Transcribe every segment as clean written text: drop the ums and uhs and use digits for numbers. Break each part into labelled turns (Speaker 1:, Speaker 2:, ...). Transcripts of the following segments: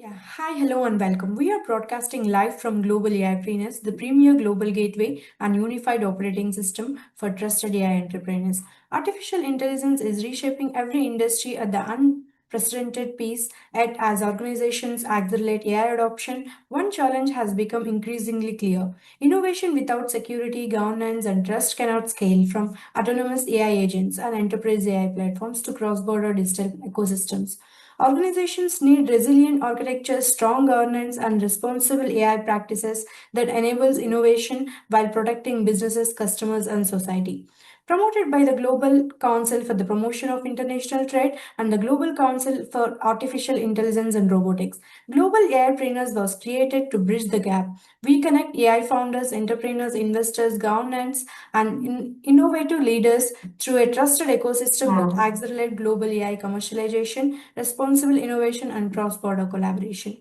Speaker 1: Yeah, hi, hello, and welcome. We are broadcasting live from GlobalAIPreneurs, the premier global gateway and unified operating system for trusted AI entrepreneurs. Artificial intelligence is reshaping every industry at the unprecedented pace. Yet, as organizations accelerate AI adoption, one challenge has become increasingly clear. Innovation without security, governance, and trust cannot scale from autonomous AI agents and enterprise AI platforms to cross border digital ecosystems. Organizations need resilient architecture, strong governance, and responsible AI practices that enables innovation while protecting businesses, customers, and society. Promoted by the Global Council for the Promotion of International Trade and the Global Council for Artificial Intelligence and Robotics, Global AIPreneurs was created to bridge the gap. We connect AI founders, entrepreneurs, investors, governance, and innovative leaders through a trusted ecosystem that accelerates global AI commercialization, responsible innovation, and cross-border collaboration.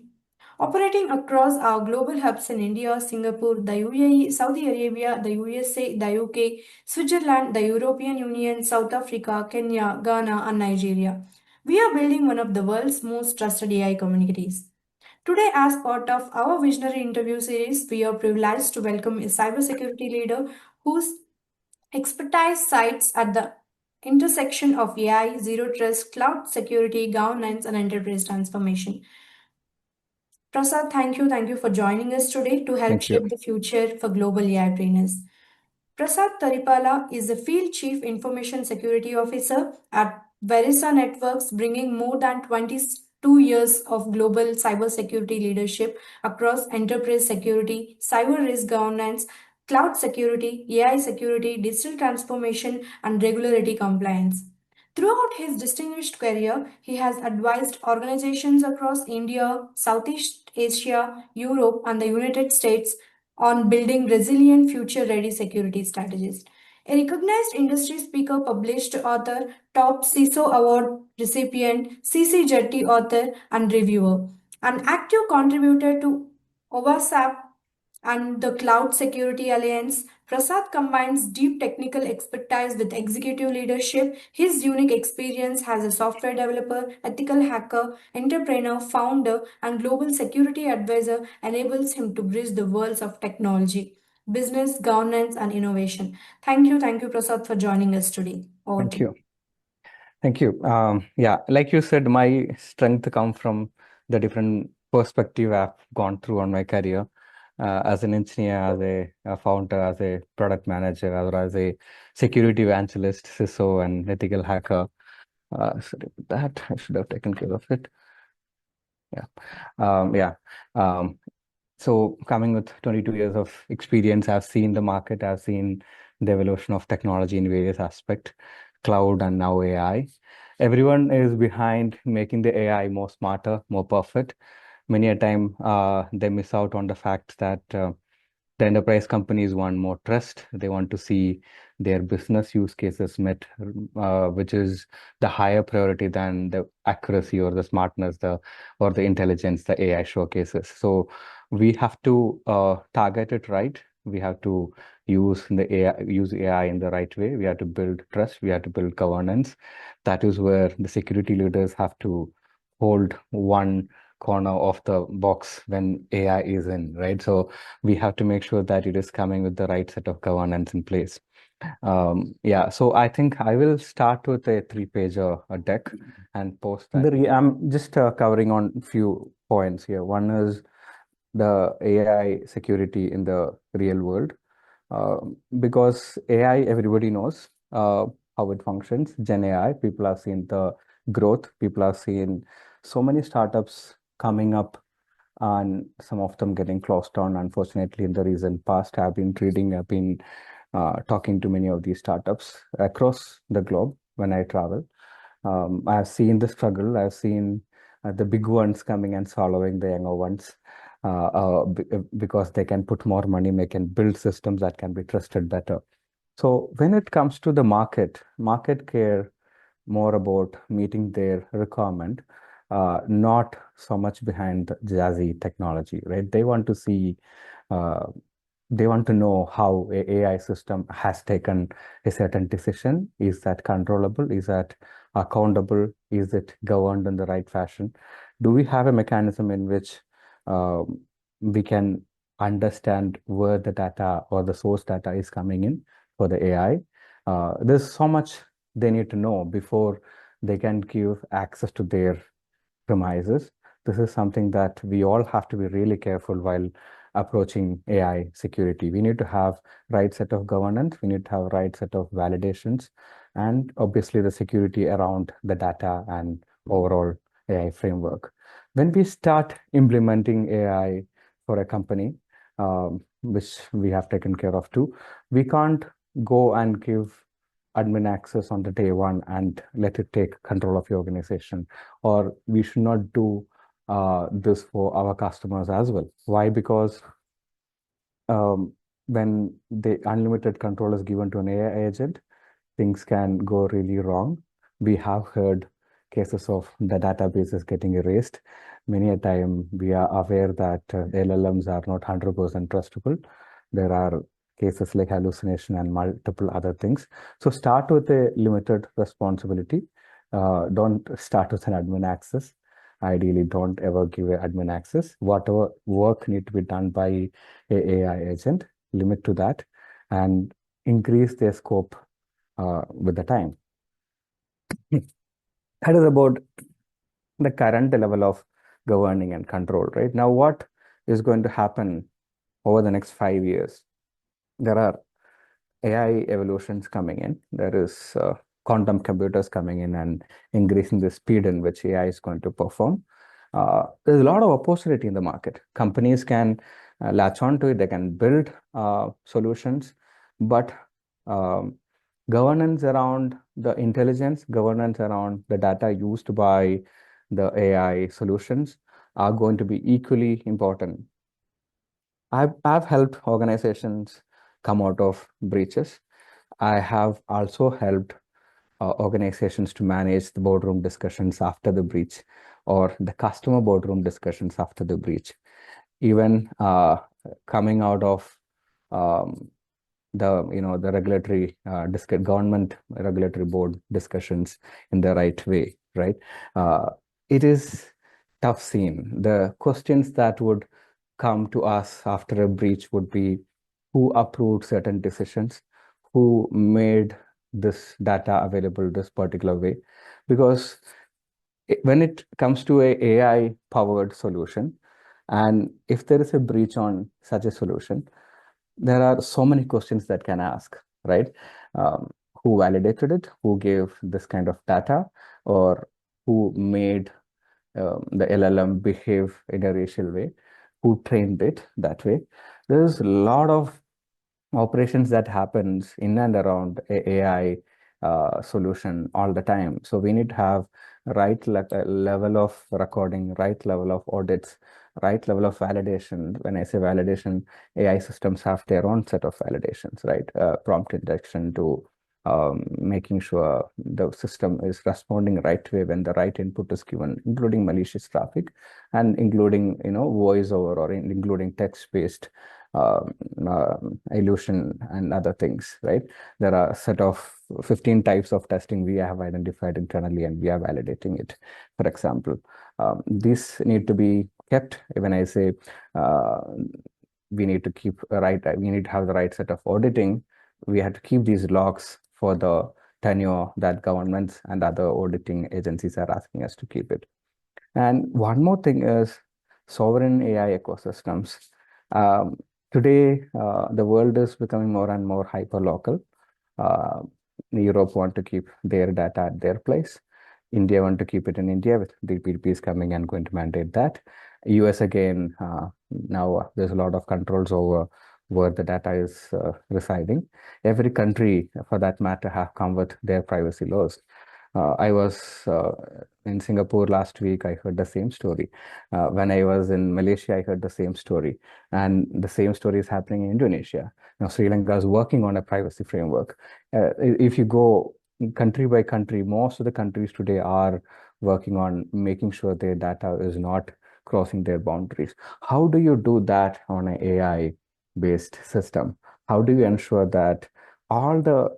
Speaker 1: Operating across our global hubs in India, Singapore, the UAE, Saudi Arabia, the USA, the UK, Switzerland, the European Union, South Africa, Kenya, Ghana, and Nigeria. We are building one of the world's most trusted AI communities. Today, as part of our visionary interview series, we are privileged to welcome a cybersecurity leader whose expertise sites at the intersection of AI, zero trust, cloud security, governance, and enterprise transformation. Prasad, thank you. Thank you for joining us today to help
Speaker 2: Thank you.
Speaker 1: shape the future for global AI trainers. Prasad Tharippala is the Field Chief Information Security Officer at Verisa Networks, bringing more than 22 years of global cybersecurity leadership across enterprise security, cyber risk governance, cloud security, AI security, digital transformation, and regulatory compliance. Throughout his distinguished career, he has advised organizations across India, Southeast Asia, Europe, and the United States on building resilient, future ready security strategies. A recognized industry speaker, published author, top CISO award recipient, CCJT author, and reviewer, an active contributor to OWASP and the Cloud Security Alliance. Prasad combines deep technical expertise with executive leadership. His unique experience as a software developer, ethical hacker, entrepreneur, founder, and global security advisor enables him to bridge the worlds of technology, business, governance, and innovation. Thank you, Prasad, for joining us today. Over
Speaker 2: Thank
Speaker 1: to you.
Speaker 2: you. Thank you. Yeah, like you said, my strength come from the different perspective I've gone through on my career as an engineer, as a founder, as a product manager, or as a security evangelist, CISO, and ethical hacker. Sorry about that. I should have taken care of it. Yeah. Yeah. So coming with 22 years of experience, I've seen the market, I've seen the evolution of technology in various aspects, cloud and now AI. Everyone is behind making the AI more smarter, more perfect. Many a time they miss out on the fact that the enterprise companies want more trust. They want to see their business use cases met, which is the higher priority than the accuracy or the smartness, or the intelligence the AI showcases. So we have to target it right. We have to use AI in the right way. We have to build trust. We have to build governance. That is where the security leaders have to hold one corner of the box when AI is in, right? So we have to make sure that it is coming with the right set of governance in place. Yeah, so I think I will start with a 3-pager deck and post that. I'm just covering on a few points here. One is the AI security in the real world. Because AI, everybody knows how it functions. Gen AI, people have seen the growth. People have seen so many startups coming up and some of them getting closed down. Unfortunately, in the recent past, I've been talking to many of these startups across the globe when I travel. I've seen the struggle. I've seen the big ones coming and swallowing the younger ones because they can put more money, they can build systems that can be trusted better. So when it comes to the market care more about meeting their requirement, not so much behind the jazzy technology, right? They want to see, they want to know how a AI system has taken a certain decision. Is that controllable? Is that accountable? Is it governed in the right fashion? Do we have a mechanism in which we can understand where the data or the source data is coming in for the AI? There's so much they need to know before they can give access to their premises. This is something that we all have to be really careful while approaching AI security. We need to have right set of governance, we need to have right set of validations, and obviously the security around the data and overall AI framework. When we start implementing AI for a company, which we have taken care of too, we can't go and give admin access on the day one and let it take control of your organization. Or we should not do this for our customers as well. Why? Because when the unlimited control is given to an AI agent, things can go really wrong. We have heard cases of the databases getting erased. Many a time we are aware that LLMs are not 100% trustable. There are cases like hallucination and multiple other things. So start with a limited responsibility. Don't start with an admin access. Ideally, don't ever give a admin access. Whatever work need to be done by a AI agent, limit to that and increase their scope with the time. That is about the current level of governing and control, right? Now, what is going to happen over the next 5 years? There are AI evolutions coming in. There is quantum computers coming in and increasing the speed in which AI is going to perform. There's a lot of opportunity in the market. Companies can latch onto it. They can build solutions, but um, governance around the intelligence, governance around the data used by the AI solutions are going to be equally important. I've helped organizations come out of breaches. I have also helped organizations to manage the boardroom discussions after the breach or the customer boardroom discussions after the breach. Even coming out of um, the regulatory government regulatory board discussions in the right way, right? It is tough scene. The questions that would come to us after a breach would be who approved certain decisions, who made this data available this particular way, because when it comes to a AI powered solution, and if there is a breach on such a solution, there are so many questions that can ask, right? Um, who validated it? Who gave this kind of data? Or who made the LLM behave in a racial way? Who trained it that way? There's a lot of operations that happens in and around a AI solution all the time. So we need to have right level of recording, right level of audits, right level of validation. When I say validation, AI systems have their own set of validations, right? Prompt injection to making sure the system is responding right way when the right input is given, including malicious traffic and including, voiceover or including text-based um, uh, illusion and other things, right? There are a set of 15 types of testing we have identified internally and we are validating it, for example. These need to be kept. When I say uh, we need to keep we need to have the right set of auditing, we have to keep these logs for the tenure that governments and other auditing agencies are asking us to keep it. And one more thing is sovereign AI ecosystems. Um, Today, the world is becoming more and more hyper-local. Uh, Europe want to keep their data at their place. India want to keep it in India with the DPPs coming and going to mandate that. US again, now there's a lot of controls over where the data is residing. Every country, for that matter, have come with their privacy laws. I was in Singapore last week. I heard the same story. When I was in Malaysia, I heard the same story. And the same story is happening in Indonesia. Now, Sri Lanka is working on a privacy framework. If you go country by country, most of the countries today are working on making sure their data is not crossing their boundaries. How do you do that on an AI-based system? How do you ensure that all the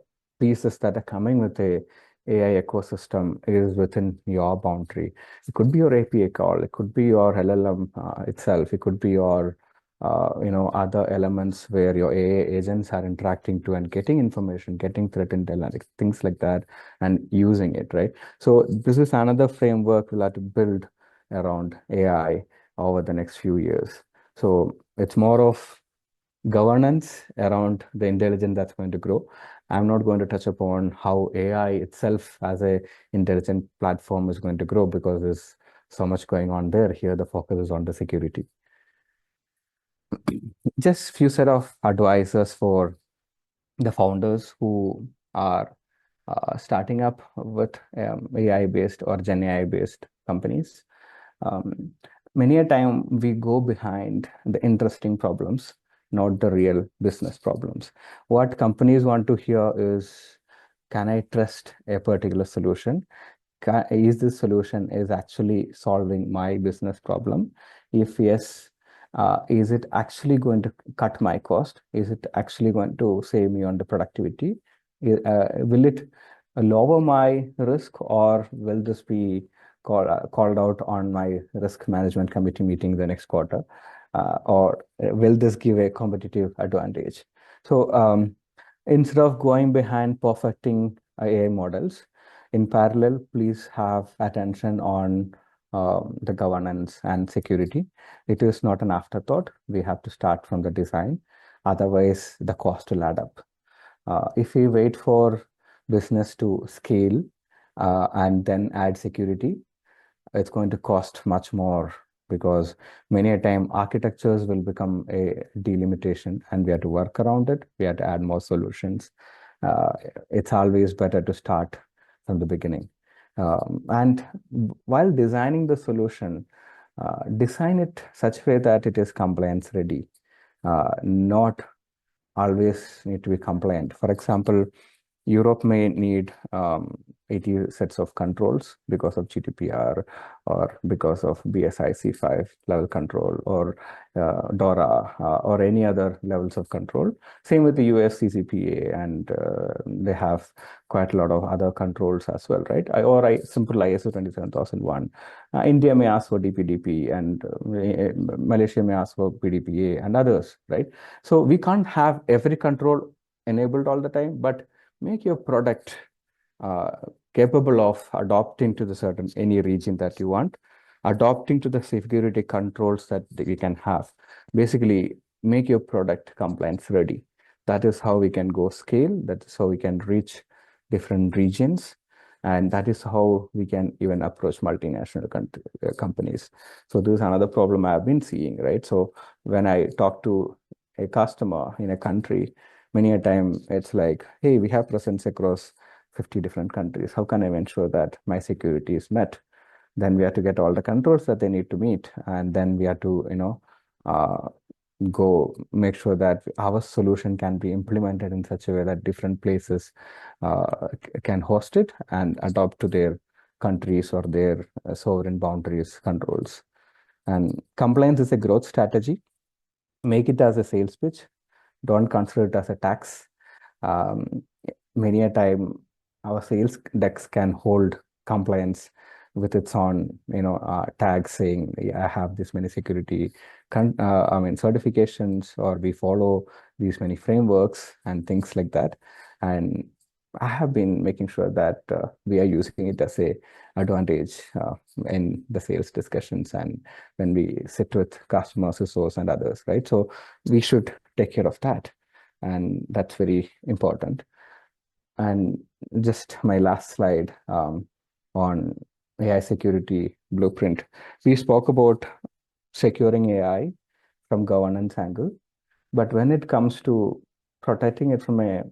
Speaker 2: pieces that are coming with a AI ecosystem is within your boundary. It could be your API call, it could be your LLM itself, it could be your other elements where your AI agents are interacting to and getting information, getting threat intel, and things like that, and using it, right? So this is another framework we'll have to build around AI over the next few years. So it's more of governance around the intelligence that's going to grow. I'm not going to touch upon how AI itself as a intelligent platform is going to grow because there's so much going on there. Here, the focus is on the security. Just few set of advisors for the founders who are starting up with AI-based or Gen AI-based companies. Um, Many a time we go behind the interesting problems, not the real business problems. What companies want to hear is, can I trust a particular solution? Is this solution is actually solving my business problem? If yes, is it actually going to cut my cost? Is it actually going to save me on the productivity? Will it lower my risk, or will this be called out on my risk management committee meeting the next quarter? Or will this give a competitive advantage? So instead of going behind perfecting AI models, in parallel, please have attention on the governance and security. It is not an afterthought. We have to start from the design. Otherwise, the cost will add up. If we wait for business to scale and then add security, it's going to cost much more because many a time architectures will become a delimitation and we have to work around it. We have to add more solutions. Uh, it's always better to start from the beginning. And while designing the solution, design it such a way that it is compliance ready, not always need to be compliant. For example, Europe may need 80 sets of controls because of GDPR or because of BSIC5 level control or DORA or any other levels of control. Same with the US CCPA, and they have quite a lot of other controls as well, right? Or simple ISO 27001. India may ask for DPDP, and Malaysia may ask for PDPA and others, right? So we can't have every control enabled all the time, but make your product uh, capable of adopting to the certain any region that you want, adopting to the security controls that we can have. Basically, make your product compliance ready. That is how we can go scale. That is how we can reach different regions. And that is how we can even approach multinational companies. So this is another problem I've been seeing, right? So when I talk to a customer in a country, many a time it's like, hey, we have presence across 50 different countries. How can I ensure that my security is met? Then we have to get all the controls that they need to meet. And then we have to, uh, go make sure that our solution can be implemented in such a way that different places can host it and adopt to their countries or their sovereign boundaries controls. And compliance is a growth strategy. Make it as a sales pitch. Don't consider it as a tax. Um, Many a time, our sales decks can hold compliance with its own, tag saying, yeah, I have this many security, certifications, or we follow these many frameworks and things like that. And I have been making sure that we are using it as a advantage in the sales discussions and when we sit with customers, CISOs, and others, right? So we should take care of that, and that's very important. And just my last slide on AI security blueprint. We spoke about securing AI from governance angle, but when it comes to protecting it from a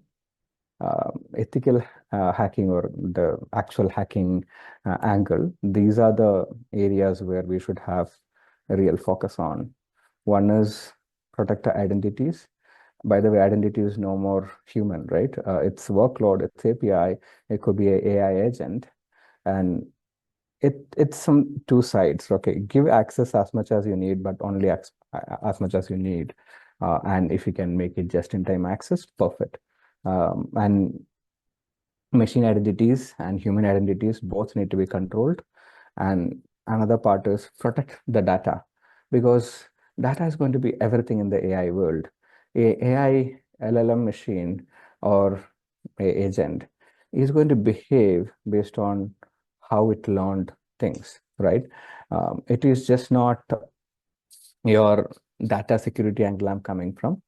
Speaker 2: ethical hacking or the actual hacking angle, these are the areas where we should have a real focus on. One is protect the identities. By the way, identity is no more human, right? It's workload, it's API, it could be a AI agent, and it's some two sides. Okay, give access as much as you need, but only as much as you need. And if you can make it just-in-time access, perfect. And machine identities and human identities both need to be controlled. And another part is protect the data, because data is going to be everything in the AI world. A AI LLM machine or a agent is going to behave based on how it learned things, right? It is just not your data security angle I'm coming from.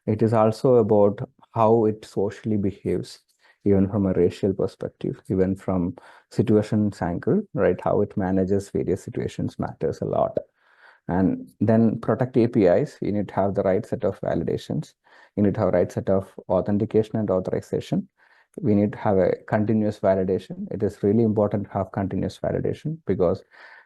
Speaker 2: It is also about how it socially behaves, even from a racial perspective, even from situations angle, right? How it manages various situations matters a lot. And then protect APIs. You need to have the right set of validations. You need to have right set of authentication and authorization. We need to have a continuous validation. It is really important to have continuous validation because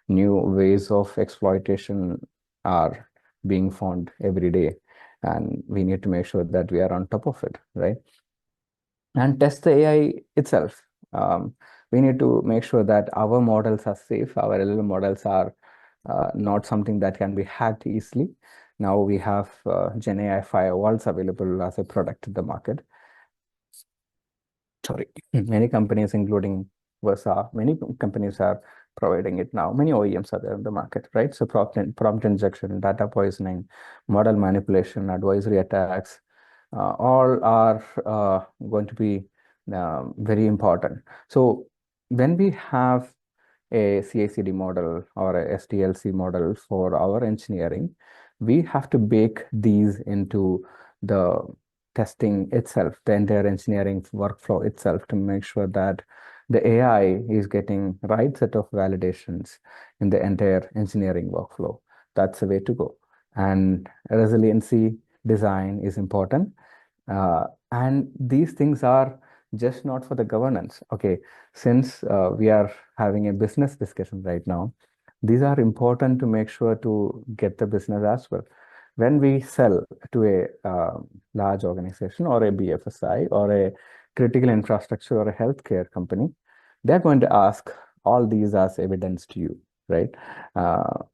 Speaker 2: new ways of exploitation are being found every day. And we need to make sure that we are on top of it, right? And test the AI itself. We need to make sure that our models are safe, our LLM models are not something that can be hacked easily. Now we have Gen AI firewalls available as a product in the market. Sorry, many companies, including Versa, many companies are providing it now. Many OEMs are there in the market, right? So prompt injection, data poisoning, model manipulation, advisory attacks, all are going to be very important. So when we have a CI/CD model or a SDLC model for our engineering, we have to bake these into the testing itself, the entire engineering workflow itself, to make sure that the AI is getting right set of validations in the entire engineering workflow. That's the way to go. And resiliency design is important. And these things are just not for the governance. Okay, since we are having a business discussion right now, these are important to make sure to get the business as well. When we sell to a large organization or a BFSI or a critical infrastructure or a healthcare company, they're going to ask all these as evidence to you, right?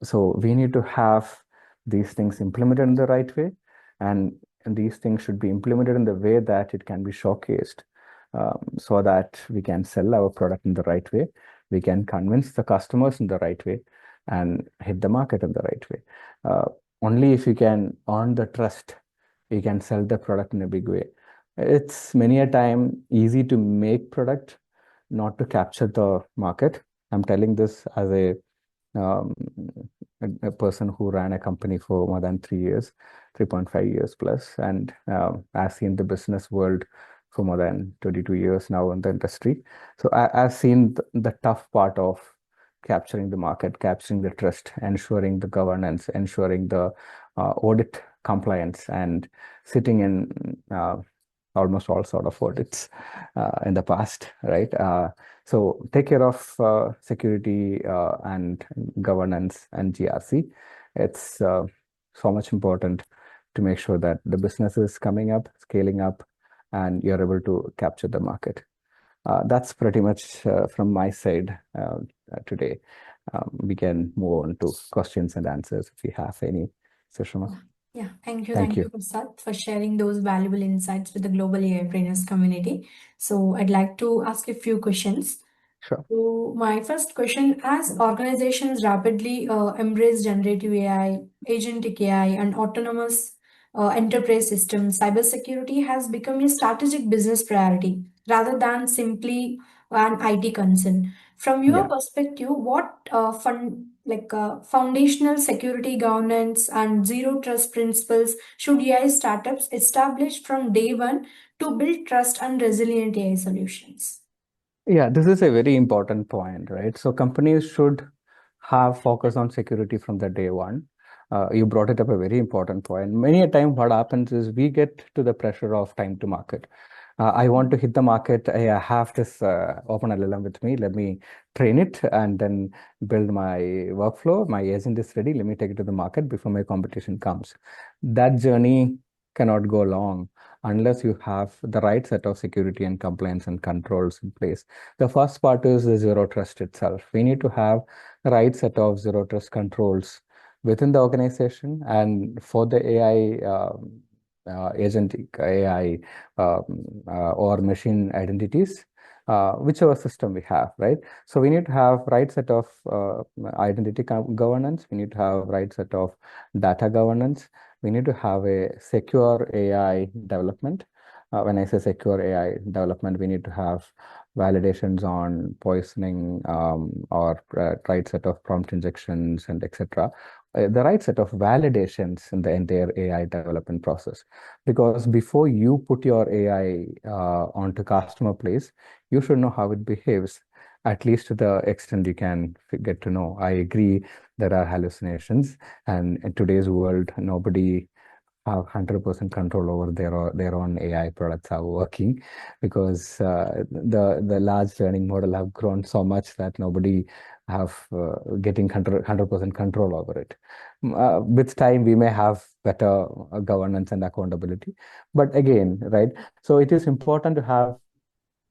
Speaker 2: So we need to have these things implemented in the right way, and these things should be implemented in the way that it can be showcased, so that we can sell our product in the right way, we can convince the customers in the right way, and hit the market in the right way. Uh, Only if you can earn the trust, you can sell the product in a big way. It's many a time easy to make product, not to capture the market. I'm telling this as um, a person who ran a company for more than 3 years, 3.5 years plus, and I've seen the business world for more than 22 years now in the industry. So I've seen the tough part of capturing the market, capturing the trust, ensuring the governance, ensuring the audit compliance, and sitting in almost all sort of audits in the past, right? So take care of security and governance and GRC. It's so much important to make sure that the business is coming up, scaling up, and you're able to capture the market. That's pretty much from my side today. We can move on to questions and answers if you have any, Sushma.
Speaker 1: Yeah, yeah. Thank you.
Speaker 2: Thank
Speaker 1: Thank
Speaker 2: you.
Speaker 1: you, Prasad, for sharing those valuable insights with the global AI trainers community. So I'd like to ask a few questions.
Speaker 2: Sure.
Speaker 1: So my first question, as organizations rapidly embrace generative AI, agentic AI, and autonomous enterprise systems, cybersecurity has become a strategic business priority rather than simply an IT concern. From your
Speaker 2: Yeah.
Speaker 1: perspective, what foundational security governance and zero trust principles should AI startups establish from day one to build trust and resilient AI solutions?
Speaker 2: Yeah, this is a very important point, right? So companies should have focus on security from the day one. You brought it up a very important point. Many a time what happens is we get to the pressure of time to market. I want to hit the market. I have this open LLM with me. Let me train it and then build my workflow. My agent is ready. Let me take it to the market before my competition comes. That journey cannot go long unless you have the right set of security and compliance and controls in place. The first part is the zero trust itself. We need to have the right set of zero trust controls within the organization, and for the AI agentic AI or machine identities. whichever system we have, right? So we need to have right set of identity governance. We need to have right set of data governance. We need to have a secure AI development. When I say secure AI development, we need to have validations on poisoning, or right set of prompt injections and etc. The right set of validations in the entire AI development process. Because before you put your AI onto customer place, you should know how it behaves, at least to the extent you can get to know. I agree there are hallucinations, and in today's world, nobody have 100% control over their own AI products are working, because the large learning model have grown so much that nobody have getting 100% control over it. With time, we may have better governance and accountability, but again, right? So it is important to have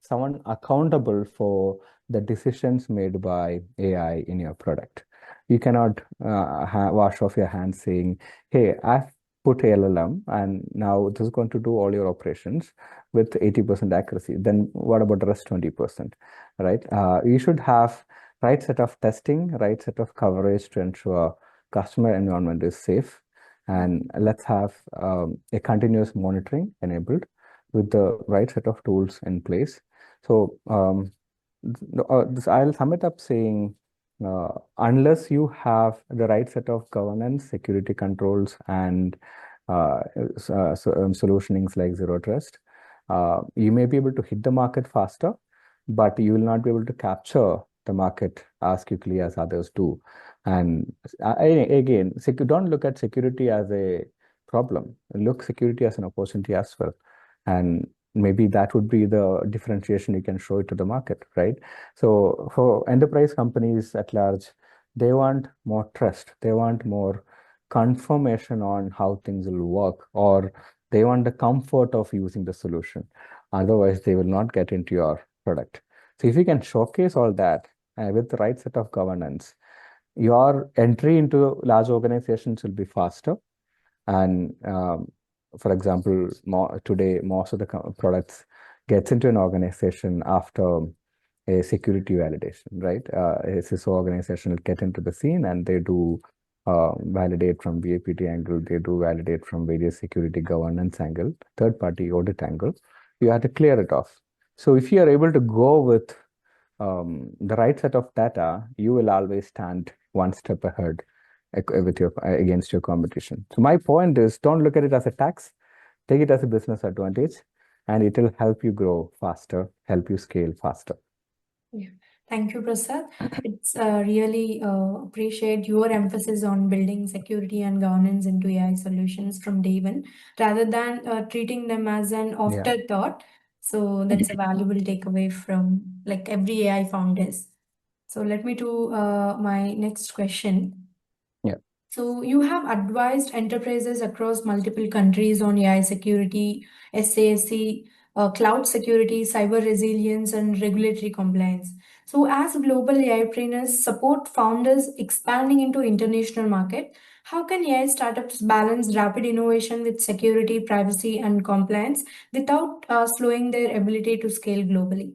Speaker 2: someone accountable for the decisions made by AI in your product. You cannot wash off your hands saying, hey, I've put LLM and now this is going to do all your operations with 80% accuracy. Then what about the rest 20%, right? You should have right set of testing, right set of coverage to ensure customer environment is safe. And let's have a continuous monitoring enabled with the right set of tools in place. So I'll sum it up saying, unless you have the right set of governance, security controls, and solutionings like zero trust, you may be able to hit the market faster, but you will not be able to capture the market as quickly as others do. And again, don't look at security as a problem. Look security as an opportunity as well. And maybe that would be the differentiation you can show it to the market, right? So for enterprise companies at large, they want more trust. They want more confirmation on how things will work, or they want the comfort of using the solution. Otherwise, they will not get into your product. So if you can showcase all that with the right set of governance, your entry into large organizations will be faster. And for example, today, most of the products gets into an organization after a security validation, right? A CISO organization will get into the scene and they do validate from BAPT angle, they do validate from various security governance angle, third-party audit angle. You have to clear it off. So if you are able to go with the right set of data, you will always stand one step ahead with your against your competition. So my point is, don't look at it as a tax, take it as a business advantage, and it will help you grow faster, help you scale faster.
Speaker 1: Yeah. Thank you, Prasad. It's really appreciate your emphasis on building security and governance into AI solutions from day one, rather than treating them as an
Speaker 2: Yeah.
Speaker 1: afterthought. So that's a valuable takeaway from like every AI founders. So let me to my next question.
Speaker 2: Yeah.
Speaker 1: So you have advised enterprises across multiple countries on AI security, SASC, cloud security, cyber resilience, and regulatory compliance. So as global AIpreneurs support founders expanding into international market, how can AI startups balance rapid innovation with security, privacy, and compliance without slowing their ability to scale globally?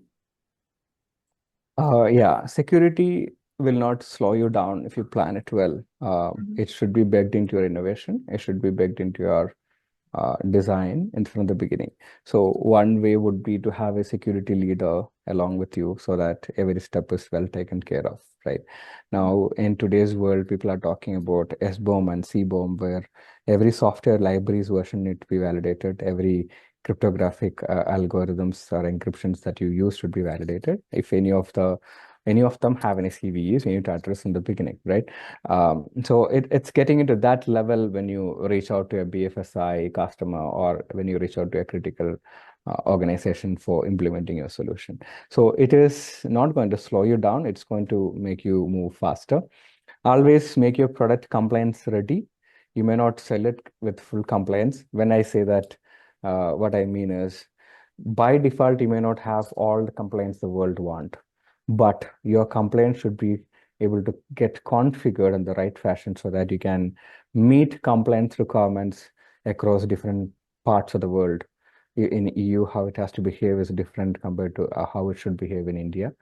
Speaker 2: Yeah, security will not slow you down if you plan it well.
Speaker 1: Mhm.
Speaker 2: It should be baked into your innovation. It should be baked into your design and from the beginning. So one way would be to have a security leader along with you so that every step is well taken care of, right? Now, in today's world, people are talking about SBOM and CBOM, where every software library's version need to be validated. Every cryptographic algorithms or encryptions that you use should be validated. If any of them have any CVEs, we need to address in the beginning, right? So it's getting into that level when you reach out to a BFSI customer or when you reach out to a critical organization for implementing your solution. So it is not going to slow you down. It's going to make you move faster. Always make your product compliance ready. You may not sell it with full compliance. When I say that, what I mean is by default, you may not have all the compliance the world want, but your compliance should be able to get configured in the right fashion so that you can meet compliance requirements across different parts of the world. in EU, how it has to behave is different compared to how it should behave in India,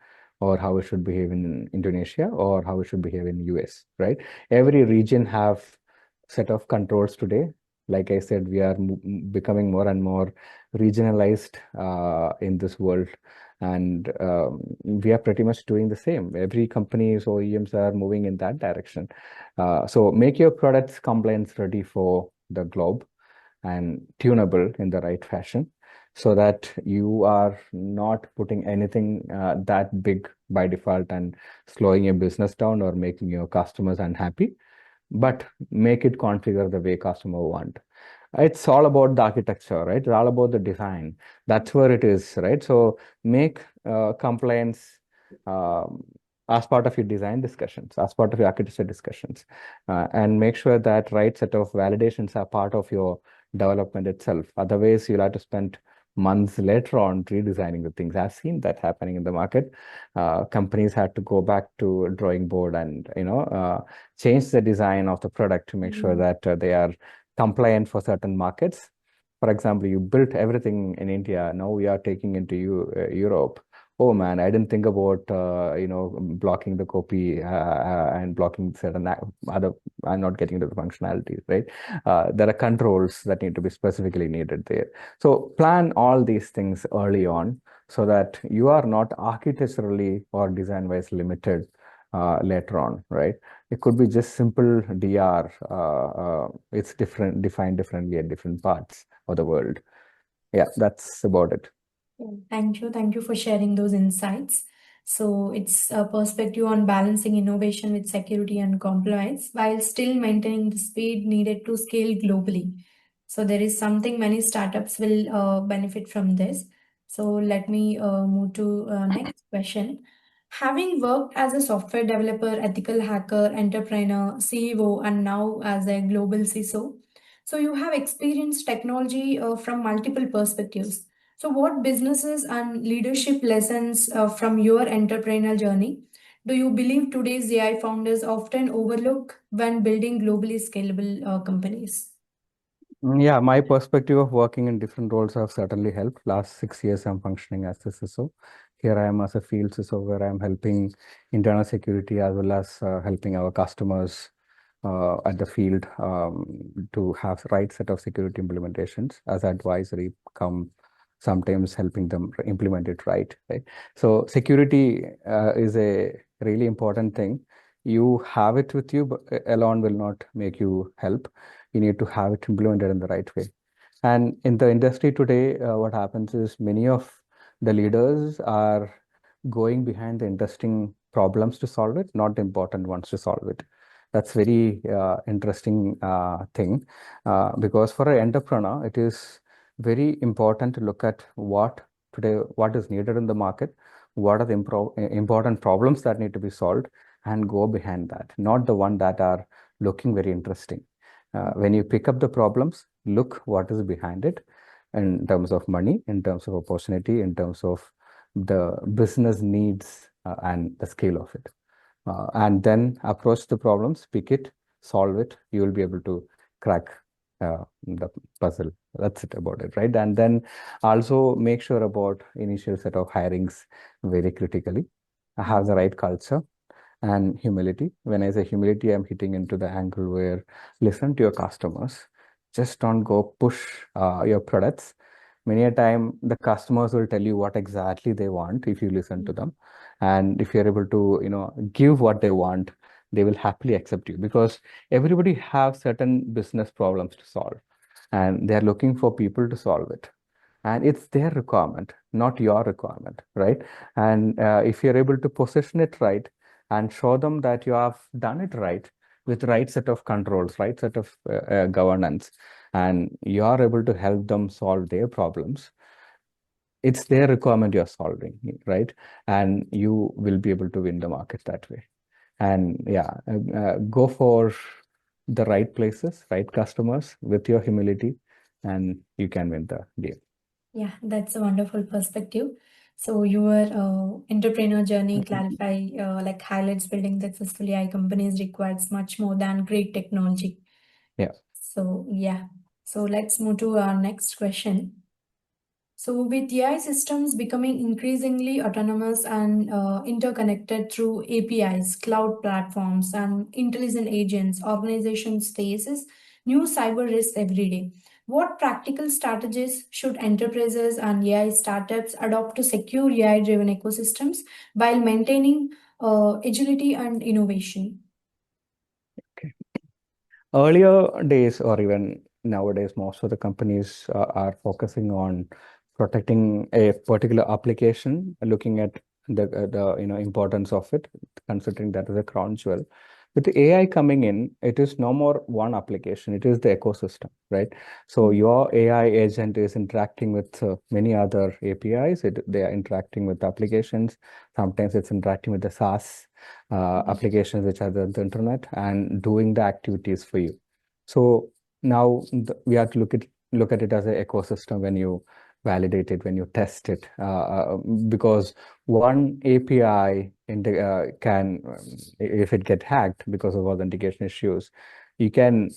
Speaker 2: or how it should behave in Indonesia, or how it should behave in US, right? Every region have set of controls today. Like I said, we are becoming more and more regionalized in this world, and we are pretty much doing the same. Every company's OEMs are moving in that direction. So make your products compliance ready for the globe and tunable in the right fashion, so that you are not putting anything that big by default and slowing your business down or making your customers unhappy, but make it configure the way customer want. It's all about the architecture, right? It's all about the design. That's where it is, right? So make compliance um, as part of your design discussions, as part of your architecture discussions, and make sure that right set of validations are part of your development itself. Otherwise, you'll have to spend months later on redesigning the things. I've seen that happening in the market. Companies had to go back to drawing board and change the design of the product to make sure that they are compliant for certain markets. For example, you built everything in India. Now we are taking into Europe. Oh man, I didn't think about blocking the copy and blocking certain other. I'm not getting into the functionalities, right? There are controls that need to be specifically needed there. So plan all these things early on, so that you are not architecturally or design-wise limited later on, right? It could be just simple DR. It's defined differently at different parts of the world. Yeah, that's about it.
Speaker 1: Thank you. Thank you for sharing those insights. So it's a perspective on balancing innovation with security and compliance while still maintaining the speed needed to scale globally. So there is something many startups will benefit from this. So let me move to next question. Having worked as a software developer, ethical hacker, entrepreneur, CEO, and now as a global CISO, so you have experienced technology from multiple perspectives. So, what businesses and leadership lessons from your entrepreneurial journey do you believe today's AI founders often overlook when building globally scalable companies?
Speaker 2: Yeah, my perspective of working in different roles have certainly helped. Last 6 years, I'm functioning as a CISO. Here I am as a field CISO, where I'm helping internal security as well as helping our customers at the field to have right set of security implementations as advisory, come sometimes helping them implement it right. So security is a really important thing. You have it with you, but alone will not make you help. You need to have it implemented in the right way. And in the industry today, what happens is many of the leaders are going behind the interesting problems to solve it, not the important ones to solve it. That's very interesting thing, because for an entrepreneur, it is very important to look at what is needed in the market, what are the important problems that need to be solved, and go behind that, not the one that are looking very interesting. When you pick up the problems, look what is behind it in terms of money, in terms of opportunity, in terms of the business needs and the scale of it. And then approach the problems, pick it, solve it. You will be able to crack the puzzle. That's it about it, right? And then also make sure about initial set of hirings very critically. Have the right culture and humility. When I say humility, I'm hitting into the angle where listen to your customers. Just don't go push your products. Many a time, the customers will tell you what exactly they want if you listen to them, and if you're able to, give what they want, they will happily accept you, because everybody have certain business problems to solve, and they're looking for people to solve it, and it's their requirement, not your requirement, right? And if you're able to position it right and show them that you have done it right with right set of controls, right set of governance, and you are able to help them solve their problems, it's their requirement you're solving, right? And you will be able to win the market that way. And yeah, go for the right places, right customers with your humility, and you can win the deal.
Speaker 1: Yeah, that's a wonderful perspective. So your entrepreneur journey
Speaker 2: Mhm.
Speaker 1: clarify like highlights building successful AI companies requires much more than great technology.
Speaker 2: Yeah.
Speaker 1: So yeah, so let's move to our next question. So, with AI systems becoming increasingly autonomous and interconnected through APIs, cloud platforms, and intelligent agents, organizations faces new cyber risks every day. What practical strategies should enterprises and AI startups adopt to secure AI-driven ecosystems while maintaining agility and innovation?
Speaker 2: Okay. Earlier days, or even nowadays, most of the companies are focusing on protecting a particular application, looking at the importance of it, considering that as a crown jewel. With the AI coming in, it is no more one application; it is the ecosystem, right? So
Speaker 1: Mm.
Speaker 2: your AI agent is interacting with many other APIs. They are interacting with applications. Sometimes it's interacting with the SaaS applications which are the internet and doing the activities for you. So now we have to look at it as an ecosystem when you validate it, when you test it, because one API can, if it get hacked because of authentication issues, you can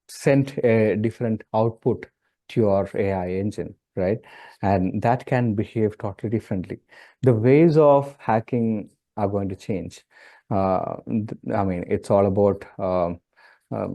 Speaker 2: send a different output to your AI engine, right? And that can behave totally differently. The ways of hacking are going to change. I mean, it's all about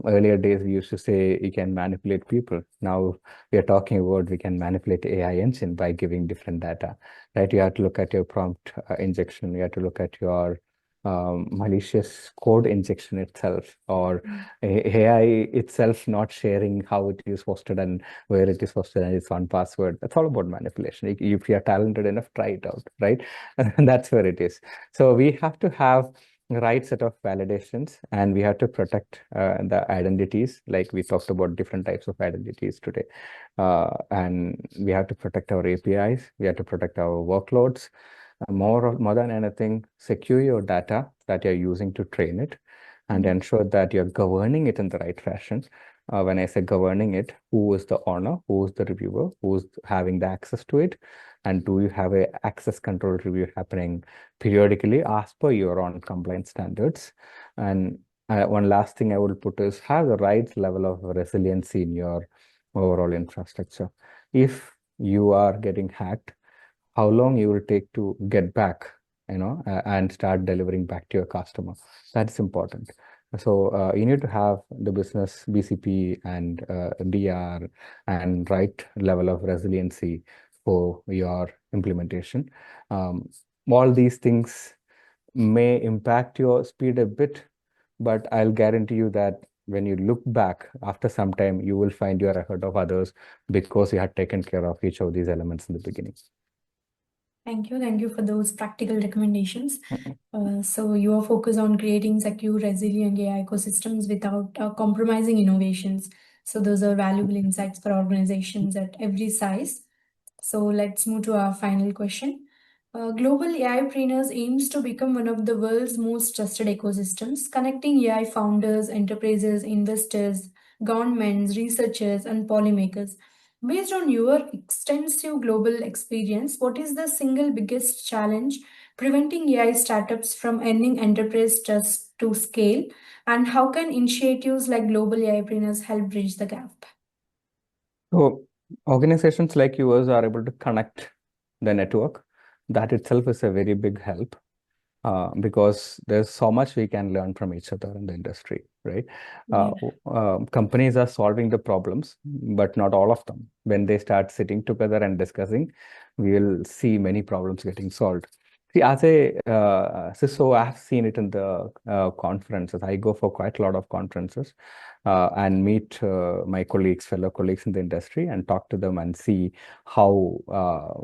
Speaker 2: earlier days we used to say you can manipulate people. Now we are talking about we can manipulate AI engine by giving different data, right? You have to look at your prompt injection. You have to look at your malicious code injection itself, or AI itself not sharing how it is hosted and where it is hosted and its one password. That's all about manipulation. If you are talented enough, try it out, right? And that's where it is. So we have to have the right set of validations, and we have to protect the identities. Like we talked about different types of identities today, and we have to protect our APIs. We have to protect our workloads. More than anything, secure your data that you're using to train it, and
Speaker 1: Mm.
Speaker 2: ensure that you're governing it in the right fashion. When I say governing it, who is the owner, who is the reviewer, who is having the access to it, and do you have a access control review happening periodically as per your own compliance standards? And one last thing I would put is have the right level of resiliency in your overall infrastructure. If you are getting hacked, how long you will take to get back, and start delivering back to your customer. That's important. So you need to have the business BCP and DR and right level of resiliency for your implementation. Um, all these things may impact your speed a bit, but I'll guarantee you that when you look back after some time, you will find you're ahead of others because you had taken care of each of these elements in the beginning.
Speaker 1: Thank you for those practical recommendations. So you are focused on creating secure, resilient AI ecosystems without compromising innovations. So those are valuable insights for organizations at every size. So let's move to our final question. Global AIpreneurs aims to become one of the world's most trusted ecosystems, connecting AI founders, enterprises, investors, governments, researchers, and policymakers. Based on your extensive global experience, what is the single biggest challenge preventing AI startups from earning enterprise trust to scale? And how can initiatives like Global AIpreneurs help bridge the gap?
Speaker 2: So organizations like yours are able to connect the network. That itself is a very big help, because there's so much we can learn from each other in the industry, right? Uh,
Speaker 1: Yeah.
Speaker 2: Companies are solving the problems, but not all of them. When they start sitting together and discussing, we will see many problems getting solved. See, as a CISO, I've seen it in the conferences. I go for quite a lot of conferences and meet my colleagues, fellow colleagues in the industry, and talk to them and see how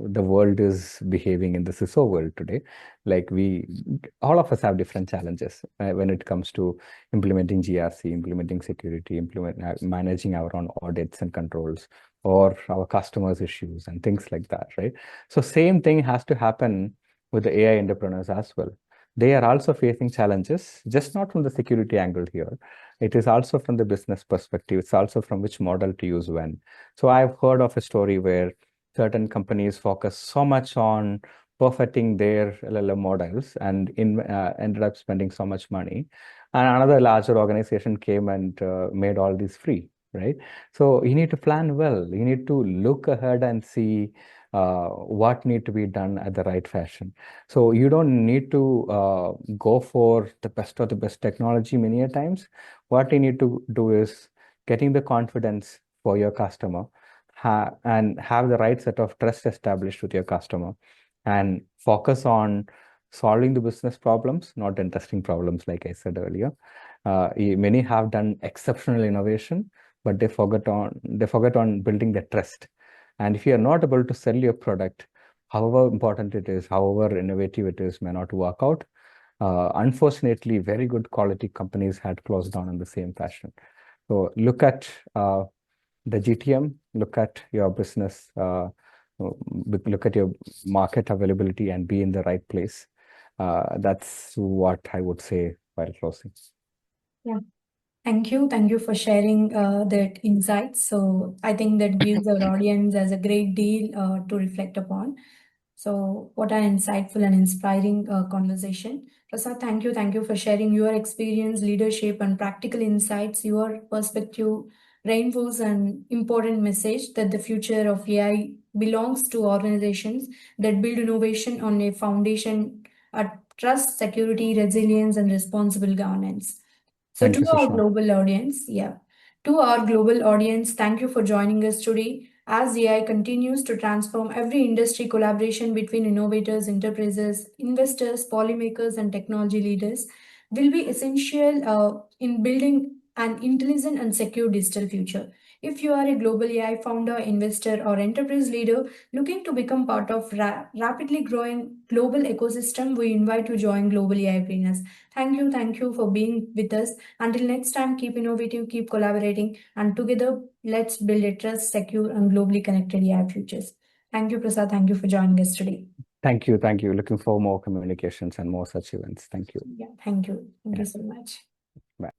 Speaker 2: the world is behaving in the CISO world today. Like all of us have different challenges when it comes to implementing GRC, implementing security, managing our own audits and controls, or our customers' issues and things like that, right? So same thing has to happen with the AI entrepreneurs as well. They are also facing challenges, just not from the security angle here. It is also from the business perspective. It's also from which model to use when. So I've heard of a story where certain companies focus so much on perfecting their LLM models and ended up spending so much money. And another larger organization came and made all these free, right? So you need to plan well. You need to look ahead and see what need to be done at the right fashion. So you don't need to go for the best of the best technology many a times. What you need to do is getting the confidence for your customer and have the right set of trust established with your customer and focus on solving the business problems, not interesting problems, like I said earlier. Many have done exceptional innovation, but they forget on building the trust. And if you are not able to sell your product, however important it is, however innovative it is, may not work out. Unfortunately, very good quality companies had closed down in the same fashion. So look at the GTM, look at your business, look at your market availability and be in the right place. That's what I would say while closing.
Speaker 1: Yeah. Thank you. Thank you for sharing that insight. So I think that gives our audience as a great deal to reflect upon. So what an insightful and inspiring conversation. Prasad, thank you. Thank you for sharing your experience, leadership, and practical insights. Your perspective reinforces an important message that the future of AI belongs to organizations that build innovation on a foundation of trust, security, resilience, and responsible governance. So,
Speaker 2: Thank
Speaker 1: to
Speaker 2: you,
Speaker 1: our
Speaker 2: Sushma.
Speaker 1: global audience, to our global audience, thank you for joining us today. As AI continues to transform every industry, collaboration between innovators, enterprises, investors, policymakers, and technology leaders will be essential in building an intelligent and secure digital future. If you are a global AI founder, investor, or enterprise leader looking to become part of rapidly growing global ecosystem, we invite you to join Global AIPreneurs. Thank you for being with us. Until next time, keep innovating, keep collaborating, and together, let's build a trust, secure, and globally connected AI futures. Thank you, Prasad. Thank you for joining us today.
Speaker 2: Thank you. Thank you. Looking for more communications and more such events. Thank you.
Speaker 1: Yeah, thank you. Thank
Speaker 2: Yeah.
Speaker 1: you so much.
Speaker 2: Bye.